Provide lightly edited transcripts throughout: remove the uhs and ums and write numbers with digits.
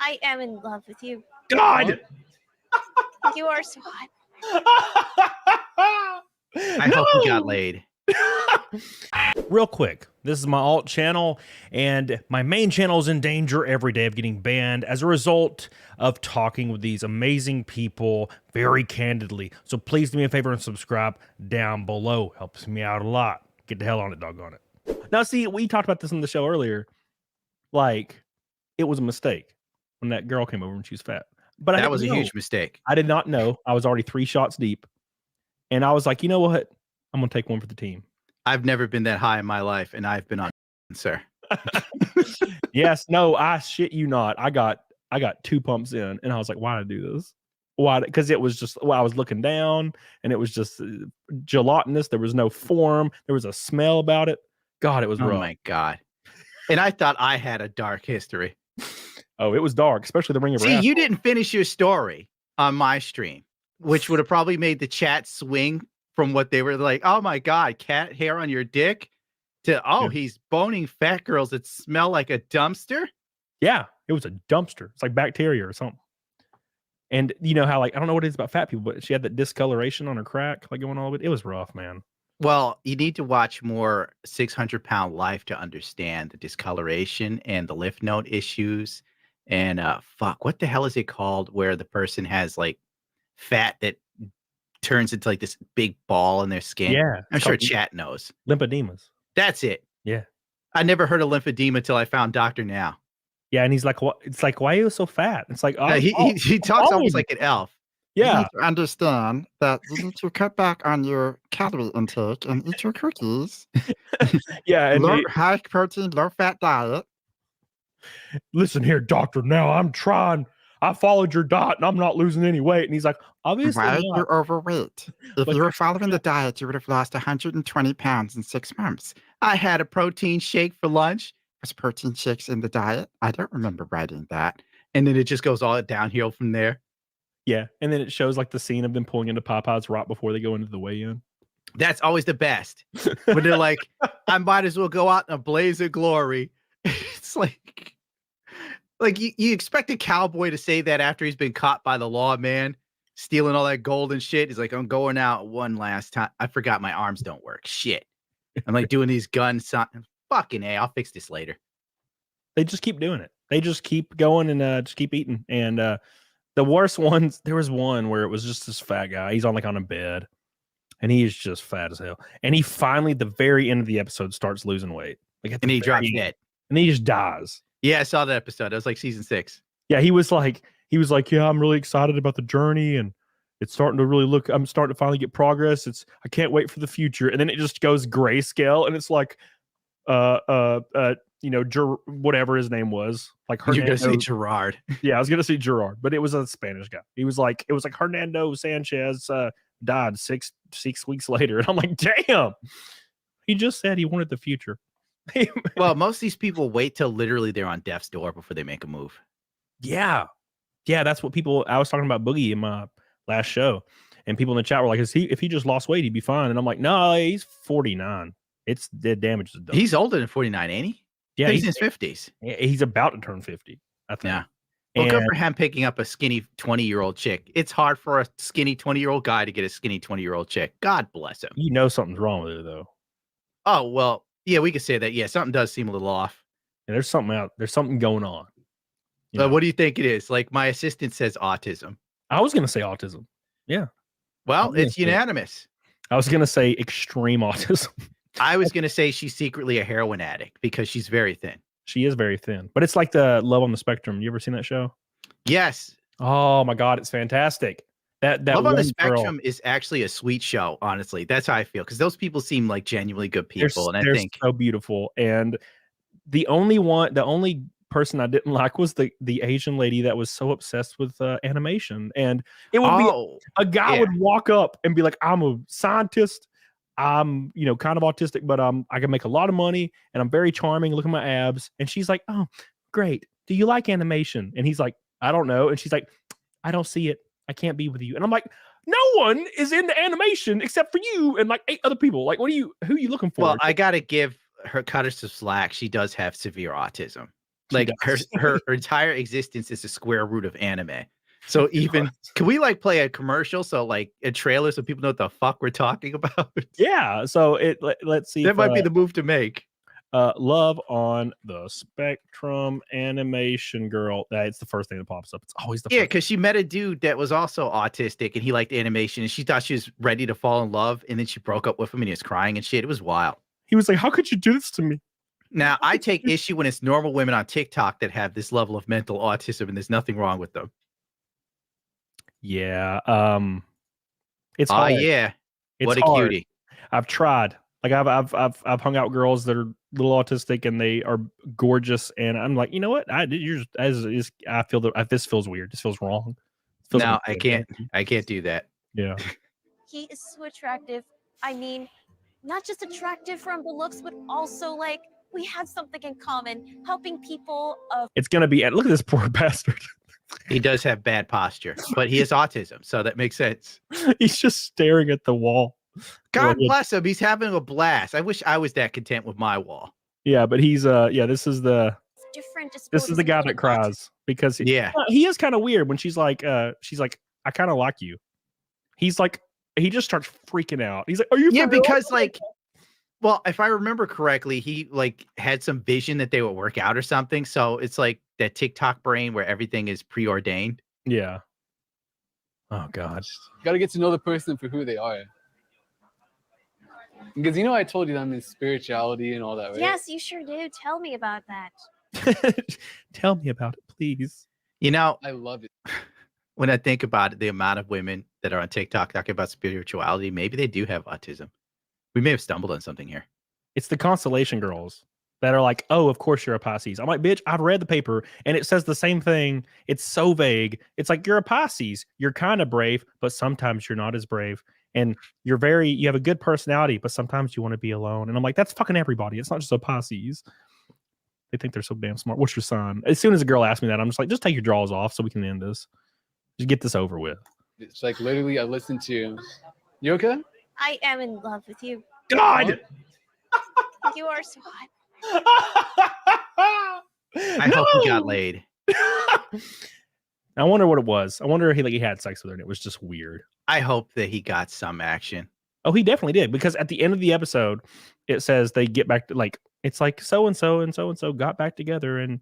I am in love with you. God! You are so hot. I hope he got laid. Real quick, this is my alt channel, and my main channel is in danger every day of getting banned as a result of talking with these amazing people very candidly. So please do me a favor and subscribe down below. Helps me out a lot. Get the hell on it, doggone it. Now, see, we talked about this in the show earlier. Like, it was a mistake when that girl came over and she was fat. But that was a huge mistake. I did not know. I was already 3 shots deep. And I was like, you know what? I'm going to take one for the team. I've never been that high in my life, and I've been on, sir. Yes, no, I shit you not. I got 2 pumps in, and I was like, why did I do this? Why? Because it was just, well, I was looking down, and it was just gelatinous. There was no form. There was a smell about it. God, it was rough. Oh my God. And I thought I had a dark history. Oh, it was dark, especially the ring of See, wrath. you didn't finish your story on my stream, which would have probably made the chat swing from what they were like, oh my God, cat hair on your dick, to, oh, yeah, he's boning fat girls that smell like a dumpster. Yeah, it was a dumpster. It's like bacteria or something. And you know how, like, I don't know what it is about fat people, but she had that discoloration on her crack, like going all over it. It was rough, man. Well, you need to watch more 600-Pound Life to understand the discoloration and the lymph node issues. And fuck, what the hell is it called where the person has like fat that turns into like this big ball in their skin? Yeah, I'm sure chat knows. Lymphodemas. That's it. Yeah. I never heard of lymphedema till I found Dr. Now. Yeah, and he's like, what? It's like, why are you so fat? It's like, oh, he talks almost like an elf. Yeah. You need to understand that you need to cut back on your calorie intake and eat your cookies. Yeah. And low, high protein, low fat diet. Listen here, doctor. Now I'm trying. I followed your diet and I'm not losing any weight. And he's like, obviously Why not. you're overweight. If But you were following the diet, you would have lost 120 pounds in 6 months. I had a protein shake for lunch. Was protein shakes in the diet? I don't remember writing that. And then it just goes all downhill from there. Yeah. And then it shows like the scene of them pulling into Popeyes right before they go into the weigh-in. That's always the best. When they're like, I might as well go out in a blaze of glory. It's like you expect a cowboy to say that after he's been caught by the law, man, stealing all that gold and shit. He's like, I'm going out one last time. I forgot my arms don't work. Shit. I'm like doing these guns. Fucking A, I'll fix this later. They just keep doing it. They just keep going and just keep eating. And the worst ones, there was one where it was just this fat guy. He's on a bed and he is just fat as hell. And he finally, at the very end of the episode, starts losing weight. Like, and he drops dead. And he just dies. Yeah, I saw that episode. It was like season 6. Yeah, he was like, yeah, I'm really excited about the journey and it's starting to really look, I'm starting to finally get progress. I can't wait for the future. And then it just goes grayscale and it's like, you know, whatever his name was, like You're gonna say Gerard. Yeah, I was gonna say Gerard, but it was a Spanish guy. It was like Hernando Sanchez died six weeks later, and I'm like, damn. He just said he wanted the future. Well, most of these people wait till literally they're on death's door before they make a move. Yeah, that's what people. I was talking about Boogie in my last show, and people in the chat were like, if he just lost weight, he'd be fine. And I'm like, no, he's 49. It's dead damage is done. He's older than 49, ain't he? Yeah, he's in his 50s. He's about to turn 50, I think. Yeah. Well, good for him picking up a skinny 20-year-old chick. It's hard for a skinny 20-year-old guy to get a skinny 20-year-old chick. God bless him. You know something's wrong with it, though. Oh, well, yeah, we could say that. Yeah, something does seem a little off. And there's something going on. What do you think it is? Like, my assistant says autism. I was going to say autism. Yeah. Well, it's unanimous. I was going to say extreme autism. I was going to say she's secretly a heroin addict because she's very thin. She is very thin, but it's like the Love on the Spectrum. You ever seen that show? Yes. Oh my God, it's fantastic. That Love on the Spectrum is actually a sweet show. Honestly, that's how I feel because those people seem like genuinely good people, and they're I think so beautiful. And the only person I didn't like was the Asian lady that was so obsessed with animation, and it would be a guy would walk up and be like, "I'm a scientist. I'm, kind of autistic, but I can make a lot of money and I'm very charming. Look at my abs." And she's like, "Oh, great. Do you like animation?" And he's like, "I don't know." And she's like, "I don't see it. I can't be with you." And I'm like, no one is into animation except for you and like 8 other people. Like, who are you looking for? Well, I got to give her cut her some slack. She does have severe autism. Like does. her entire existence is the square root of anime. So even can we like play a commercial so like a trailer so people know what the fuck we're talking about? Yeah. So let's see. That if, might be the move to make. Love on the Spectrum animation girl. It's the first thing that pops up. It's always the Yeah, first. because she met a dude that was also autistic and he liked animation and she thought she was ready to fall in love and then she broke up with him and he was crying and shit. It was wild. He was like, "How could you do this to me?" Now I take issue when it's normal women on TikTok that have this level of mental autism and there's nothing wrong with them. Yeah. It's Oh hard. yeah. It's What a hard. cutie. I've tried. Like I've hung out with girls that are a little autistic and they are gorgeous, and I'm like, you know what? I feel that this feels weird. This feels wrong. It feels No, like I can't do that. Yeah. He is so attractive. I mean, not just attractive from the looks, but also like we have something in common, helping people of It's gonna be. Look at this poor bastard. He does have bad posture, but he has autism, so that makes sense. He's just staring at the wall. God Yeah. bless him. He's having a blast. I wish I was that content with my wall. Yeah, but he's yeah. This is the different guy that cries because Yeah. he is kind of weird when she's like I kind of like you. He's like he just starts freaking out. He's like, are you? Yeah, for real?" because like, well, if I remember correctly, he like had some vision that they would work out or something. So it's like that TikTok brain where everything is preordained. Yeah. Oh God. You gotta get to know the person for who they are. Because you know I told you that I'm in spirituality and all that, right? Yes, you sure do. Tell me about that. Tell me about it, please. You know, I love it. when I think about it, the amount of women that are on TikTok talking about spirituality, maybe they do have autism. We may have stumbled on something here. It's the constellation girls that are like, oh, of course you're a Pisces. I'm like, bitch, I've read the paper and it says the same thing. It's so vague. It's like, you're a Pisces. You're kind of brave, but sometimes you're not as brave. And you have a good personality, but sometimes you want to be alone. And I'm like, that's fucking everybody. It's not just a Pisces. They think they're so damn smart. What's your sign? As soon as a girl asks me that, I'm just like, just take your drawers off so we can end this. Just get this over with. It's like literally I listened to you okay? I am in love with you. God. You are so hot. I hope he got laid. I wonder what it was. I wonder if he had sex with her and it was just weird. I hope that he got some action. Oh, he definitely did, because at the end of the episode, it says they get back to like, it's like so and so got back together and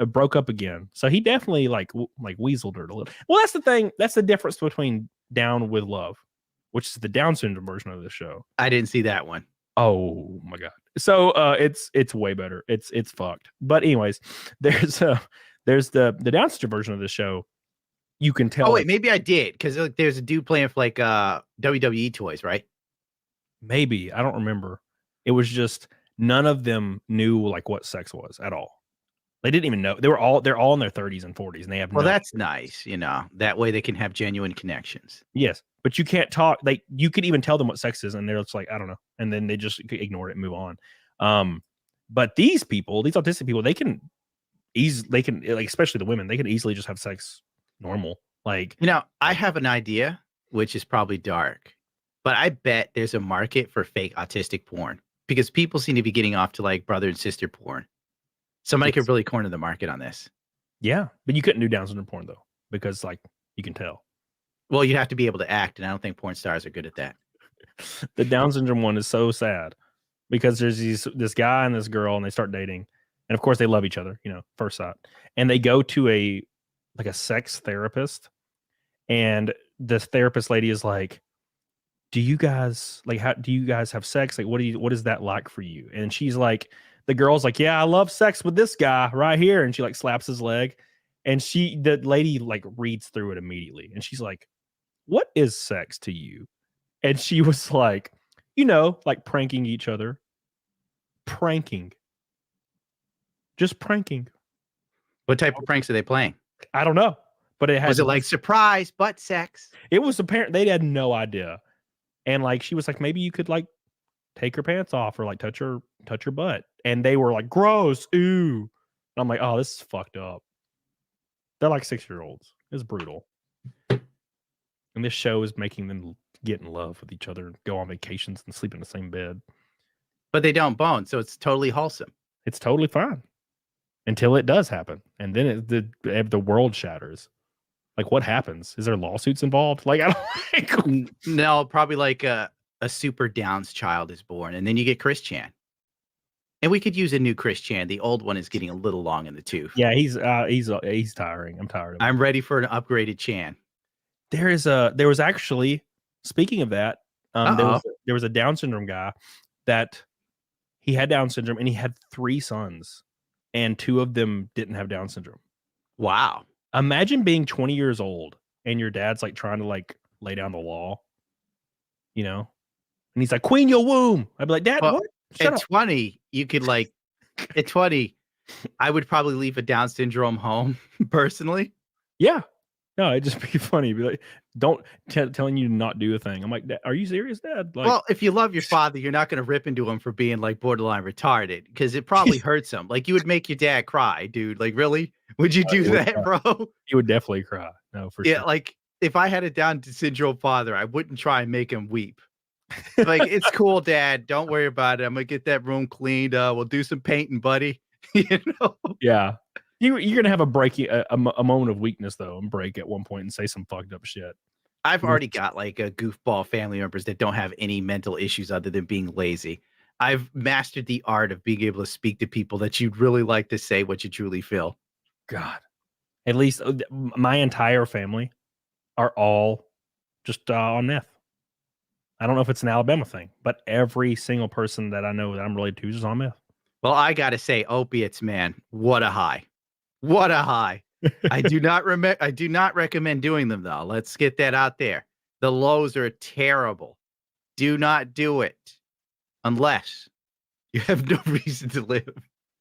broke up again. So he definitely like weaseled her a little. Well, that's the thing. That's the difference between Down with Love, which is the Down syndrome version of the show. I didn't see that one. Oh my God. So it's way better. It's fucked. But anyways, there's the Down syndrome version of the show. You can tell. Oh wait, maybe I did, because there's a dude playing for like WWE toys, right? Maybe. I don't remember. It was just none of them knew like what sex was at all. They didn't even know. They're all in their 30s and 40s, and they have Well, no that's nice, you know. That way they can have genuine connections. Yes, but you can't talk. Like, you could even tell them what sex is, and they're just like, I don't know, and then they just ignore it and move on. But these people, these autistic people, they can like, especially the women, they can easily just have sex normal. Like, You know, I have an idea, which is probably dark, but I bet there's a market for fake autistic porn, because people seem to be getting off to like brother and sister porn. Somebody could really corner the market on this. yeah, but you couldn't do Down syndrome porn though, because like you can tell. Well, you'd have to be able to act, and I don't think porn stars are good at that. The Down syndrome one is so sad because there's this guy and this girl, and they start dating, and of course they love each other, first sight, and they go to a sex therapist, and this therapist lady is like, do you guys have sex? Like, what is that like for you? And she's like, the girl's like, yeah, I love sex with this guy right here, and she like slaps his leg, and the lady like reads through it immediately, and she's like, what is sex to you? And she was like, like pranking each other. Just pranking. What type of pranks are they playing? I don't know. But Was it like surprise butt sex? It was apparent they had no idea. And like she was like, maybe you could like take her pants off or like touch her butt. And they were like, gross, ooh. And I'm like, oh, this is fucked up. They're like 6-year-olds. It's brutal. And this show is making them get in love with each other and go on vacations and sleep in the same bed. But they don't bone, so it's totally wholesome. It's totally fine. until it does happen, and then the world shatters. Like, what happens? Is there lawsuits involved? Like, I don't like. No, probably like a super Downs child is born, and then you get Chris Chan. And we could use a new Chris Chan. The old one is getting a little long in the tooth. Yeah, he's tiring. I'm tired of him. I'm ready for an upgraded Chan. There was actually, speaking of that, there was a Down syndrome guy that he had Down syndrome, and he had 3 sons, and 2 of them didn't have Down syndrome. Wow. Imagine being 20 years old and your dad's like trying to like lay down the law, you know, and he's like, "Queen your womb." I'd be like, "Dad, Well, what?" Shut At up. 20, you could like, at 20, I would probably leave a Down syndrome home personally. Yeah. No, it'd just be funny. Be like, don't telling you to not do a thing. I'm like, "Are you serious, Dad?" Like, Well, if you love your father, you're not going to rip into him for being like borderline retarded because it probably hurts him. Like you would make your dad cry, dude. Like, really? Would you do would that, cry. bro? he would definitely cry. No, for Yeah, sure. like if I had a Down syndrome father, I wouldn't try and make him weep. Like, it's cool, Dad. Don't worry about it. I'm gonna get that room cleaned. We'll do some painting, buddy. You know? Yeah. You're gonna have a moment of weakness though, and break at one point and say some fucked up shit. I've already got like a goofball family members that don't have any mental issues other than being lazy. I've mastered the art of being able to speak to people that you'd really like to say what you truly feel. God, at least my entire family are all just on meth. I don't know if it's an Alabama thing, but every single person that I know that I'm related to is just on meth. Well, I gotta say, opiates, man, what a high. What a high. I do not recommend doing them though. Let's get that out there. The lows are terrible. Do not do it unless you have no reason to live.